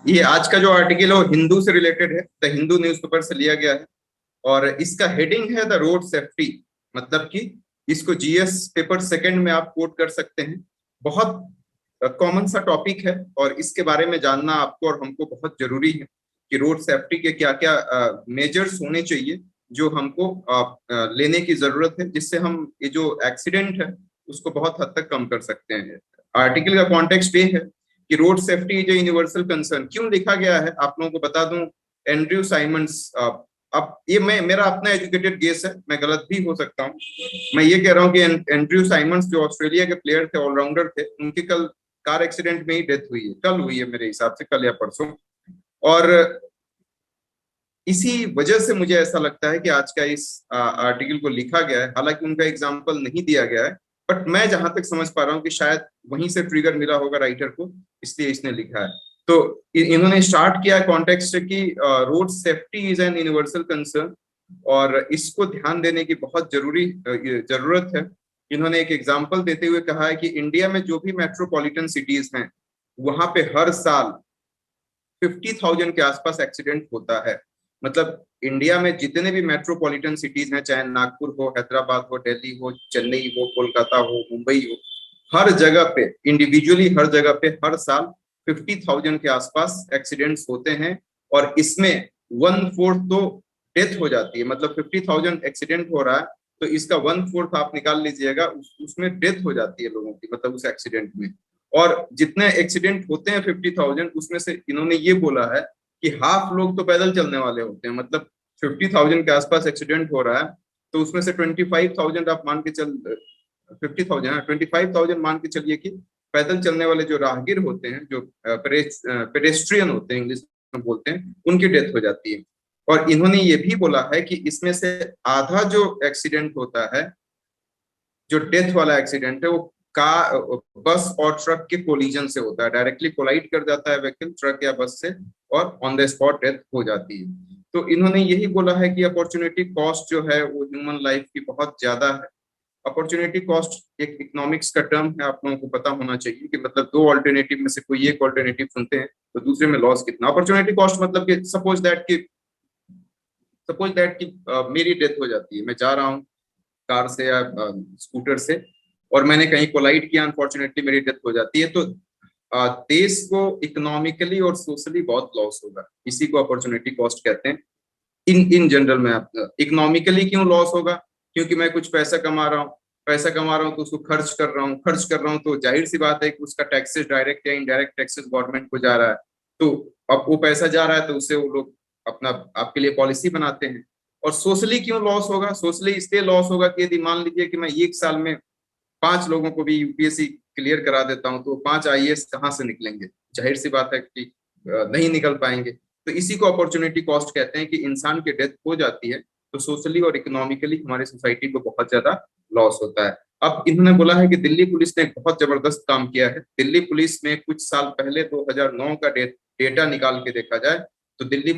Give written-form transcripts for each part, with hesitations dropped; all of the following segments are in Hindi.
ये आज का जो आर्टिकल है वो हिंदू से रिलेटेड है, द हिंदू न्यूज़पेपर से लिया गया है। और इसका हेडिंग है द रोड सेफ्टी, मतलब कि इसको जीएस पेपर सेकंड में आप कोट कर सकते हैं। बहुत कॉमन सा टॉपिक है और इसके बारे में जानना आपको और हमको बहुत जरूरी है कि रोड सेफ्टी के क्या क्या मेजर्स होने चाहिए जो हमको लेने की जरूरत है, जिससे हम ये जो एक्सीडेंट है उसको बहुत हद तक कम कर सकते हैं। आर्टिकल का कॉन्टेक्स्ट ये है कि road safety is a universal concern. क्यों लिखा गया है आप लोगों को बता दूं। एंड्रयू साइमंड्स, अब ये मेरा अपना एजुकेटेड गेस है, मैं गलत भी हो सकता हूँ। मैं ये कह रहा हूँ कि एंड्रयू साइमंड्स जो ऑस्ट्रेलिया के प्लेयर थे, ऑलराउंडर थे, उनकी कल कार एक्सीडेंट में ही डेथ हुई है। कल हुई है मेरे हिसाब से, कल या परसों। और इसी वजह से मुझे ऐसा लगता है कि आज का इस आर्टिकल को लिखा गया है। हालांकि उनका एग्जाम्पल नहीं दिया गया है, बट मैं जहां तक समझ पा रहा हूँ कि शायद वहीं से ट्रिगर मिला होगा राइटर को, इसलिए इसने लिखा है। तो इन्होंने स्टार्ट किया कॉन्टेक्स्ट कि road safety is an universal concern और इसको ध्यान देने की बहुत जरूरत है। इन्होंने एक एग्जाम्पल देते हुए कहा है कि इंडिया में जो भी मेट्रोपॉलिटन सिटीज हैं वहां पे हर साल 50,000 के आसपास एक्सीडेंट होता है। मतलब इंडिया में जितने भी मेट्रोपॉलिटन सिटीज हैं, चाहे नागपुर हो, हैदराबाद हो, दिल्ली हो, चेन्नई हो, कोलकाता हो, मुंबई हो, हर जगह पे इंडिविजुअली हर जगह पे हर साल 50,000 के आसपास एक्सीडेंट्स होते हैं। और इसमें 1/4 तो डेथ हो जाती है। मतलब 50,000 एक्सीडेंट हो रहा है तो इसका 1/4 आप निकाल लीजिएगा, उसमें डेथ हो जाती है लोगों की, मतलब उस एक्सीडेंट में। और जितने एक्सीडेंट होते हैं 50,000, उसमें से इन्होंने ये बोला है कि हाफ लोग तो पैदल चलने वाले होते हैं। मतलब 50,000 के आसपास एक्सीडेंट हो रहा है तो उसमें से 25,000 आप मान के चल 50,000 25,000 मान के चलिए कि पैदल चलने वाले जो राहगीर होते हैं, जो पेडेस्ट्रियन होते हैं इंग्लिश में बोलते हैं, उनकी डेथ हो जाती है। और इन्होंने ये भी बोला है कि इसमें से आधा जो एक्सीडेंट होता है, जो डेथ वाला एक्सीडेंट है, वो कार बस और ट्रक के कोलिजन से होता है। डायरेक्टली कोलाइड कर जाता है व्हीकल ट्रक या बस से और ऑन द स्पॉट डेथ हो जाती है। तो इन्होंने यही बोला है कि अपॉर्चुनिटी कॉस्ट जो है वो ह्यूमन लाइफ की बहुत ज्यादा है। अपॉर्चुनिटी कॉस्ट एक इकोनॉमिक्स का टर्म है, आप लोगों को पता होना चाहिए कि मतलब दो ऑल्टरनेटिव में से कोई एक ऑल्टरनेटिव चुनते हैं तो दूसरे में लॉस कितना। अपॉर्चुनिटी कॉस्ट मतलब कि सपोज दैट कि मेरी डेथ हो जाती है, मैं जा रहा हूँ कार से या स्कूटर से और मैंने कहीं कोलाइड किया, अनफॉर्चुनेटली मेरी डेथ हो जाती है, तो देश को इकोनॉमिकली और सोशली बहुत लॉस होगा। इसी को अपॉर्चुनिटी कॉस्ट कहते हैं। इन जनरल में आप इकोनॉमिकली क्यों लॉस होगा, क्योंकि मैं कुछ पैसा कमा रहा हूँ तो उसको खर्च कर रहा हूँ तो जाहिर सी बात है कि उसका टैक्सेस, डायरेक्ट या इनडायरेक्ट टैक्सेस गवर्नमेंट को जा रहा है। तो अब वो पैसा जा रहा है तो उससे वो लोग अपना आपके लिए पॉलिसी बनाते हैं। और सोशली क्यों लॉस होगा, सोशली इसलिए लॉस होगा कि यदि मान लीजिए कि मैं एक साल में 5 लोगों को भी यूपीएससी क्लियर करा देता हूँ तो 5 आईएएस कहाँ से निकलेंगे, जाहिर सी बात है कि नहीं निकल पाएंगे। तो इसी को अपॉर्चुनिटी कॉस्ट कहते हैं कि इंसान की डेथ हो जाती है तो सोशली और इकोनॉमिकली हमारी सोसाइटी को बहुत ज्यादा लॉस होता है। अब इन्होंने बोला है कि दिल्ली पुलिस ने एक बहुत जबरदस्त काम किया है। दिल्ली पुलिस में कुछ साल पहले 2009 का डेटा निकाल के देखा जाए तो दिल्ली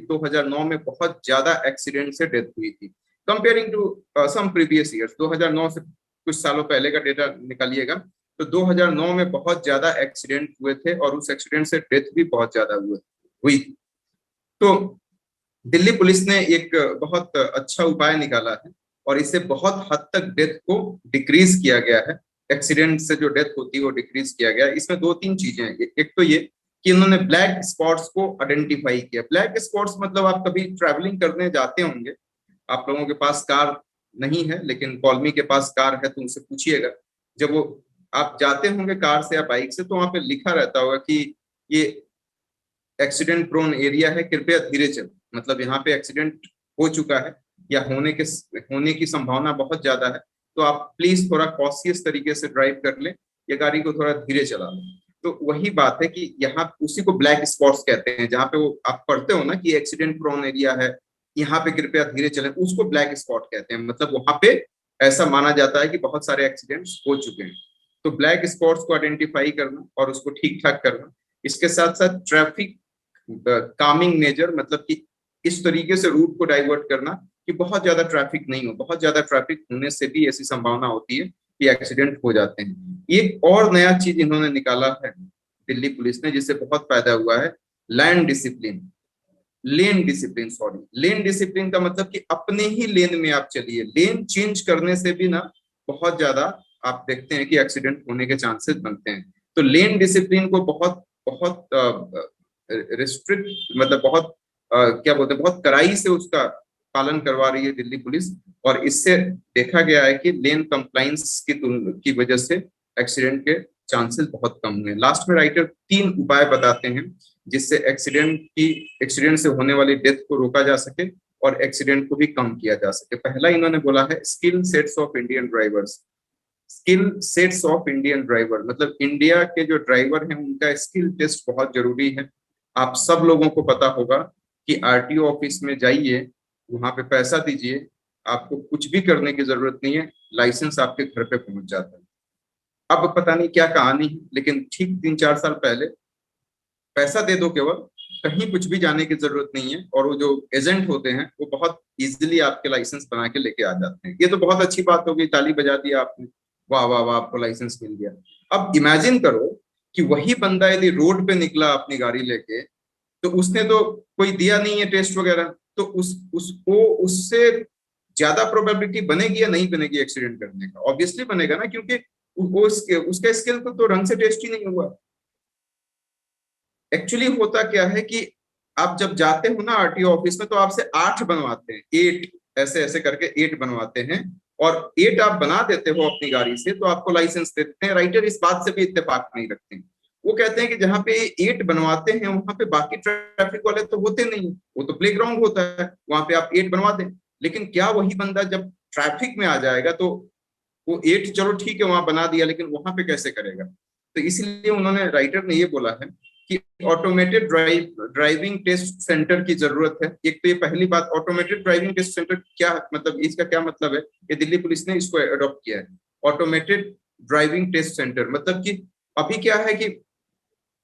2009 में बहुत ज्यादा एक्सीडेंट से डेथ हुई थी comparing to some previous years. 2009 से कुछ सालों पहले का डेटा निकालिएगा तो 2009 में बहुत ज्यादा एक्सीडेंट हुए थे और उस एक्सीडेंट से डेथ भी बहुत ज्यादा हुई। तो दिल्ली पुलिस ने एक बहुत अच्छा उपाय निकाला है और इससे बहुत हद तक डेथ को डिक्रीज किया गया है। एक्सीडेंट से जो डेथ होती है वो डिक्रीज किया गया है। इसमें 2-3 चीजें हैं। एक तो ये कि इन्होंने ब्लैक स्पॉट्स को आइडेंटिफाई किया। ब्लैक स्पॉट्स मतलब आप कभी ट्रैवलिंग करने जाते होंगे, आप लोगों के पास कार नहीं है लेकिन कॉलोनी के पास कार है तो उनसे पूछिएगा, जब वो आप जाते होंगे कार से या बाइक से तो वहां पे लिखा रहता होगा कि ये एक्सीडेंट प्रोन एरिया है, कृपया धीरे चलें। मतलब यहाँ पे एक्सीडेंट हो चुका है या होने की संभावना बहुत ज्यादा है, तो आप प्लीज थोड़ा कॉशियस तरीके से ड्राइव कर लें या गाड़ी को थोड़ा धीरे चला लें। तो वही बात है कि यहाँ उसी को ब्लैक स्पॉट्स कहते हैं, जहाँ पे वो आप पढ़ते हो ना कि एक्सीडेंट प्रोन एरिया है, यहाँ पे कृपया धीरे चलें, उसको ब्लैक स्पॉट कहते हैं। मतलब वहां पे ऐसा माना जाता है कि बहुत सारे एक्सीडेंट्स हो चुके हैं। तो ब्लैक स्पॉट्स को आइडेंटिफाई करना और उसको ठीक ठाक करना, इसके साथ साथ ट्रैफिक कामिंग मेजर, मतलब कि इस तरीके से रूट को डाइवर्ट करना कि बहुत ज्यादा ट्रैफिक नहीं हो। बहुत ज्यादा ट्रैफिक होने से भी ऐसी संभावना होती है कि एक्सीडेंट हो जाते हैं। एक और नया चीज इन्होंने निकाला है दिल्ली पुलिस ने, जिससे बहुत फायदा हुआ है, लेन डिसिप्लिन, सॉरी, लेन डिसिप्लिन का मतलब कि अपने ही लेन में आप चलिए। लेन चेंज करने से भी ना बहुत ज्यादा आप देखते हैं कि एक्सीडेंट होने के चांसेस बनते हैं। तो लेन डिसिप्लिन को बहुत बहुत रिस्ट्रिक्ट, मतलब बहुत क्या बोलते हैं, बहुत कड़ाई से उसका पालन करवा रही है दिल्ली पुलिस। और इससे देखा गया है कि लेन कंप्लाइंस की वजह से एक्सीडेंट के चांसेस बहुत कम हुए। लास्ट में राइटर 3 उपाय बताते हैं जिससे एक्सीडेंट से होने वाली डेथ को रोका जा सके और एक्सीडेंट को भी कम किया जा सके। पहला इन्होंने बोला है skill sets of Indian drivers. Skill sets of Indian driver मतलब इंडिया के जो ड्राइवर हैं उनका स्किल टेस्ट बहुत जरूरी है। आप सब लोगों को पता होगा कि आरटीओ ऑफिस में जाइए, वहां पे पैसा दीजिए, आपको कुछ भी करने की जरूरत नहीं है, लाइसेंस आपके घर पे पहुंच जाता है। अब पता नहीं क्या कहानी है, लेकिन ठीक 3-4 साल पहले पैसा दे दो केवल, कहीं कुछ भी जाने की जरूरत नहीं है, और वो जो एजेंट होते हैं वो बहुत इजीली आपके लाइसेंस बना के लेके आ जाते हैं। ये तो बहुत अच्छी बात हो गई, ताली बजा दी आपने, वाह वाह वाह, आपको लाइसेंस मिल गया। अब इमेजिन करो कि वही बंदा यदि रोड पे निकला अपनी गाड़ी लेके, तो उसने तो कोई दिया नहीं है टेस्ट वगैरह, तो उसको उससे ज्यादा प्रोबेबिलिटी बनेगी या नहीं बनेगी एक्सीडेंट करने का? ऑब्वियसली बनेगा ना, क्योंकि वो उसका स्किल तो रंग से टेस्ट ही नहीं हुआ। एक्चुअली होता क्या है कि आप जब जाते हो ना आरटीओ ऑफिस में, तो आपसे 8 बनवाते हैं, 8 ऐसे ऐसे करके 8 बनवाते हैं, और 8 आप बना देते हो अपनी गाड़ी से तो आपको लाइसेंस देते हैं। राइटर इस बात से भी इत्तेफाक नहीं रखते हैं। वो कहते हैं कि जहाँ पे 8 बनवाते हैं वहां पे बाकी ट्रैफिक वाले तो होते नहीं, वो तो प्ले ग्राउंड होता है, वहां पे आप 8 बनवा दें। लेकिन क्या वही बंदा जब ट्रैफिक में आ जाएगा तो वो 8 चलो ठीक है वहां बना दिया, लेकिन वहां पे कैसे करेगा? तो इसलिए उन्होंने, राइटर ने ये बोला है कि ऑटोमेटेड ड्राइविंग टेस्ट सेंटर की जरूरत है। एक तो ये पहली बात, ऑटोमेटेड ड्राइविंग टेस्ट सेंटर क्या मतलब, इसका क्या मतलब है? ये दिल्ली पुलिस ने इसको अडॉप्ट किया है, ऑटोमेटेड ड्राइविंग टेस्ट सेंटर। मतलब कि अभी क्या है कि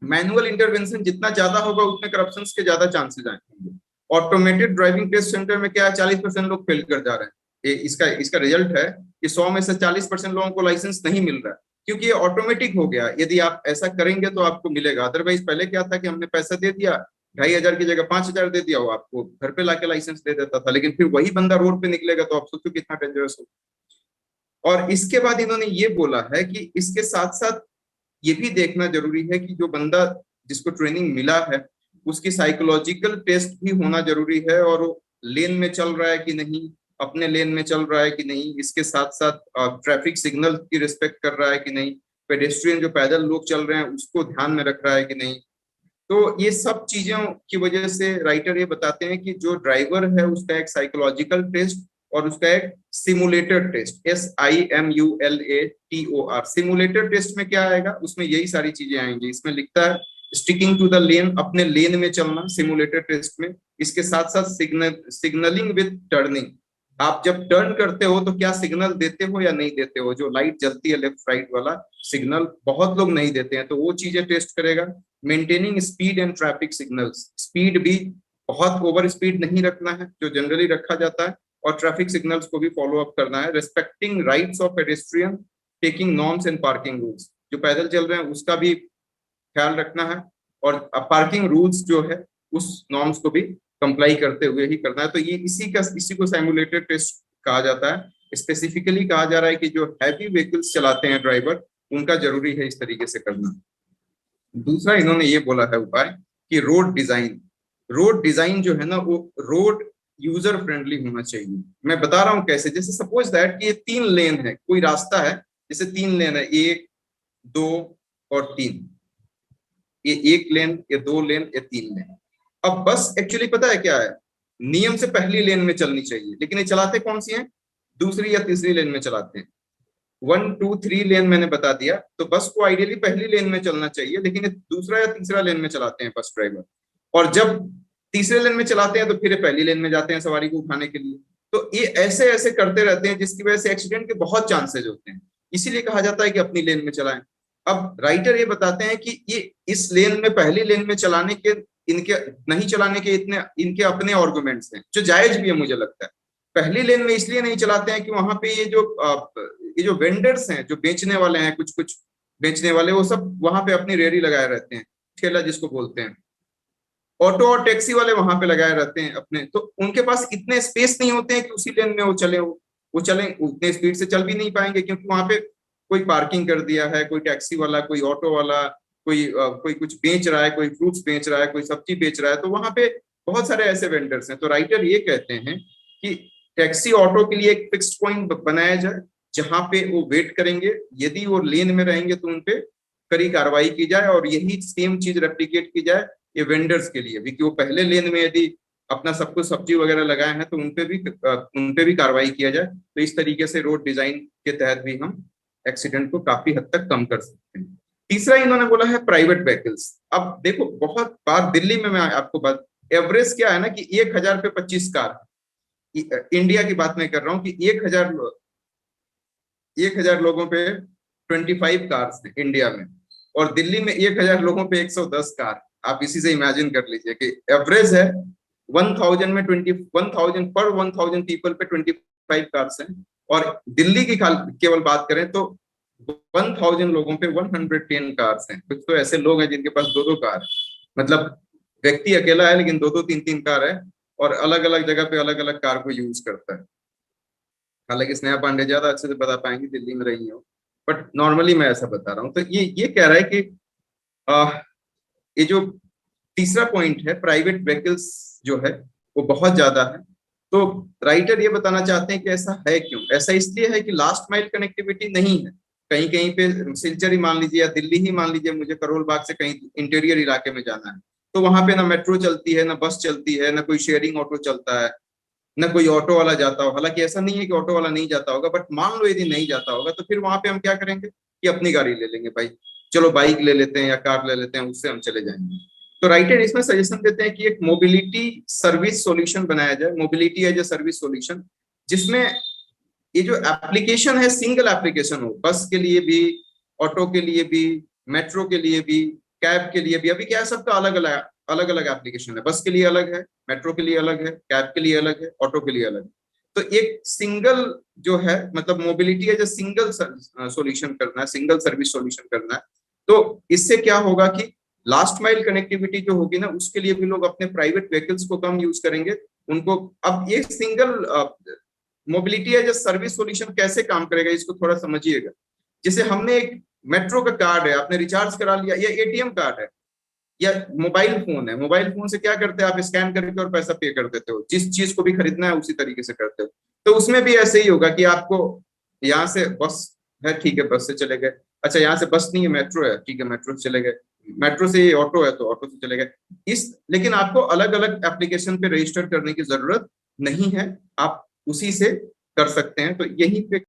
मैनुअल इंटरवेंशन जितना ज्यादा होगा उतने करप्शन के ज्यादा चांसेस आएंगे। ऑटोमेटेड ड्राइविंग टेस्ट सेंटर में क्या है, 40% लोग फेल कर जा रहे हैं। इसका रिजल्ट है कि 100 में से 40% लोगों को लाइसेंस नहीं मिल रहा है, क्योंकि ये ऑटोमेटिक हो गया। यदि आप ऐसा करेंगे तो आपको मिलेगा, अदरवाइज पहले क्या था कि हमने पैसा दे दिया, 2,500 की जगह 5,000 दे दिया, वो आपको घर पे लाके लाइसेंस दे देता था। लेकिन फिर वही बंदा रोड पे निकलेगा तो आप सोचो कितना डेंजरस हो। और इसके बाद इन्होंने ये बोला है कि इसके साथ साथ ये भी देखना जरूरी है कि जो बंदा जिसको ट्रेनिंग मिला है उसकी साइकोलॉजिकल टेस्ट भी होना जरूरी है, और वो लेन में चल रहा है कि नहीं, अपने लेन में चल रहा है कि नहीं, इसके साथ साथ ट्रैफिक सिग्नल की रिस्पेक्ट कर रहा है कि नहीं, पेडेस्ट्रियन जो पैदल लोग चल रहे हैं उसको ध्यान में रख रहा है कि नहीं। तो ये सब चीजों की वजह से राइटर ये बताते हैं कि जो ड्राइवर है उसका एक साइकोलॉजिकल टेस्ट और उसका एक simulator test, SIMULATOR। Simulator test में क्या आएगा, उसमें यही सारी चीजें आएंगी। इसमें लिखता है स्टिकिंग टू द लेन, अपने लेन में चलना सिमुलेटर टेस्ट में। इसके साथ साथ सिग्नलिंग विद टर्निंग, आप जब टर्न करते हो तो क्या सिग्नल देते हो या नहीं देते हो, जो लाइट जलती है लेफ्ट राइट वाला सिग्नल, बहुत लोग नहीं देते हैं, तो वो चीजें टेस्ट करेगा। Maintaining speed and traffic signals, speed भी बहुत ओवर स्पीड नहीं रखना है जो जनरली रखा जाता है, और ट्रैफिक सिग्नल्स को भी फॉलो अप करना है। Respecting rights of pedestrian, taking norms and parking rules, जो पैदल चल रहे हैं उसका भी ख्याल रखना है, और पार्किंग रूल्स जो है उस नॉर्म्स को भी कंप्लाई करते हुए ही करना है। तो ये इसी को सिमुलेटेड टेस्ट कहा जाता है। स्पेसिफिकली कहा जा रहा है कि जो हैवी व्हीकल्स चलाते हैं ड्राइवर, उनका जरूरी है इस तरीके से करना। दूसरा इन्होंने ये बोला है उपाय कि रोड डिजाइन जो है ना वो रोड यूजर फ्रेंडली होना चाहिए। मैं बता रहा हूं कैसे, जैसे सपोज दैट कि ये 3 लेन है, कोई रास्ता है, जैसे 3 लेन है, 1 2 और 3, ये 1 लेन, ये 2 लेन, ये 3 लेन। अब बस एक्चुअली पता है क्या है, नियम से पहली लेन में चलनी चाहिए, लेकिन ये चलाते कौन सी हैं, दूसरी या तीसरी लेन में चलाते हैं। 1 2 3 लेन मैंने बता दिया, तो बस को आइडियली पहली लेन में चलना चाहिए, लेकिन ये दूसरा या तीसरा लेन में चलाते हैं बस ड्राइवर। और जब तीसरे लेन में चलाते हैं तो फिर पहली लेन में जाते हैं सवारी को उठाने के लिए। तो ये ऐसे ऐसे करते रहते हैं जिसकी वजह से एक्सीडेंट के बहुत चांसेस होते हैं। इसीलिए कहा जाता है कि अपनी लेन में चलाएं। अब राइटर ये बताते हैं कि ये इस लेन में, पहली लेन में चलाने के, इनके नहीं चलाने के इनके अपने आर्गुमेंट्स हैं जो जायज भी है मुझे लगता है। पहली लेन में इसलिए नहीं चलाते हैं कि वहां पे ये जो वेंडर्स हैं, जो बेचने वाले हैं, कुछ कुछ बेचने वाले, वो सब वहां पे अपनी रेहड़ी लगाए रहते हैं, ठेला जिसको बोलते हैं। ऑटो और टैक्सी वाले वहां पे लगाए रहते हैं अपने, तो उनके पास इतने स्पेस नहीं होते हैं कि उसी लेन में वो चले, वो चले उतने स्पीड से चल भी नहीं पाएंगे, क्योंकि वहां पे कोई पार्किंग कर दिया है, कोई टैक्सी वाला, कोई ऑटो वाला, कोई कुछ बेच रहा है, कोई फ्रूट्स बेच रहा है, कोई सब्जी बेच रहा है, तो वहां पे बहुत सारे ऐसे वेंडर्स हैं। तो राइटर ये कहते हैं कि टैक्सी ऑटो के लिए एक फिक्स्ड पॉइंट बनाया जाए जहां पे वो वेट करेंगे, यदि वो लेन में रहेंगे तो उनपे कड़ी कार्रवाई की जाए, और यही सेम चीज रेप्लिकेट की जाए ये वेंडर्स के लिए भी, कि वो पहले लेन में यदि अपना सब कुछ सब्जी वगैरह लगाए हैं तो उनपे भी कार्रवाई किया जाए। तो इस तरीके से रोड डिजाइन के तहत भी हम एक्सीडेंट को काफी हद तक कम कर सकते हैं। तीसरा इन्होंने बोला है प्राइवेट व्हीकल्स। अब देखो, बहुत बार दिल्ली में मैं आपको बात, एवरेज क्या है ना कि 1000 पे 25 कार, इंडिया की बात मैं कर रहा हूँ कि 1000 लोगों पे 25 कार्स है इंडिया में, और दिल्ली में 1000 लोगों पे 110 कार। आप इसी से इमेजिन कर लीजिए कि एवरेज है 1000 में 1000 पर 1000 पीपल पे 25 कार्स हैं, और दिल्ली की केवल बात करें तो 1000 लोगों पे 110 कार्स हैं। कुछ तो ऐसे लोग हैं जिनके पास दो दो कार, मतलब व्यक्ति अकेला है लेकिन दो दो तीन तीन कार है, और अलग अलग जगह पे अलग अलग कार को यूज करता है। हालांकि स्नेहा पांडे ज्यादा अच्छे से बता पाएंगी, दिल्ली में रही हो, बट नॉर्मली मैं ऐसा बता रहा हूँ। तो ये कह रहा है कि ये जो तीसरा पॉइंट है प्राइवेट व्हीकल्स जो है वो बहुत ज्यादा है। तो राइटर ये बताना चाहते हैं कि ऐसा है क्यों। ऐसा इसलिए है कि लास्ट माइल कनेक्टिविटी नहीं है। कहीं कहीं पे सिलचर ही मान लीजिए या दिल्ली ही मान लीजिए, मुझे करोल बाग से कहीं इंटीरियर इलाके में जाना है, तो वहां पे ना मेट्रो चलती है, ना बस चलती है, ना कोई शेयरिंग ऑटो चलता है, ना कोई ऑटो वाला जाता हो। हालांकि ऐसा नहीं है कि ऑटो वाला नहीं जाता होगा, बट मान लो यदि नहीं जाता होगा तो फिर वहां पे हम क्या करेंगे कि अपनी गाड़ी ले लेंगे, भाई चलो बाइक ले लेते हैं या कार ले लेते हैं, उससे हम चले जाएंगे। तो राइटर इसमें सजेशन देते हैं कि एक मोबिलिटी सर्विस सॉल्यूशन बनाया जाए, mobility as a service solution, जिसमें ये जो एप्लीकेशन है सिंगल एप्लीकेशन हो, बस के लिए भी, ऑटो के लिए भी, मेट्रो के लिए भी, कैब के लिए भी। अभी क्या है, सबका अलग अलग एप्लीकेशन है, बस के लिए अलग है, मेट्रो के लिए अलग है, कैब के लिए अलग है, ऑटो के लिए अलग है। तो एक सिंगल जो है, मतलब mobility as a single solution करना है, सिंगल सर्विस सॉल्यूशन करना है। तो इससे क्या होगा कि लास्ट माइल कनेक्टिविटी जो होगी ना, उसके लिए भी लोग अपने प्राइवेट व्हीकल्स को कम यूज करेंगे उनको। अब ये single mobility as a service solution कैसे काम करेगा, इसको थोड़ा समझिएगा। जैसे हमने एक मेट्रो का कार्ड है, आपने रिचार्ज करा लिया, या एटीएम कार्ड है, या मोबाइल फोन है, मोबाइल फोन से क्या करते हैं आप, स्कैन करके और पैसा पे कर देते हो, जिस चीज को भी खरीदना है उसी तरीके से करते हो। तो उसमें भी ऐसे ही होगा कि आपको यहाँ से बस है, ठीक है, बस से चले गए। अच्छा, यहाँ से बस नहीं है, मेट्रो है, ठीक है, मेट्रो से चले गए। मेट्रो से ऑटो है तो ऑटो से चले गए। लेकिन आपको अलग अलग एप्लीकेशन पे रजिस्टर करने की जरूरत नहीं है, आप उसी से कर सकते हैं। तो यही पे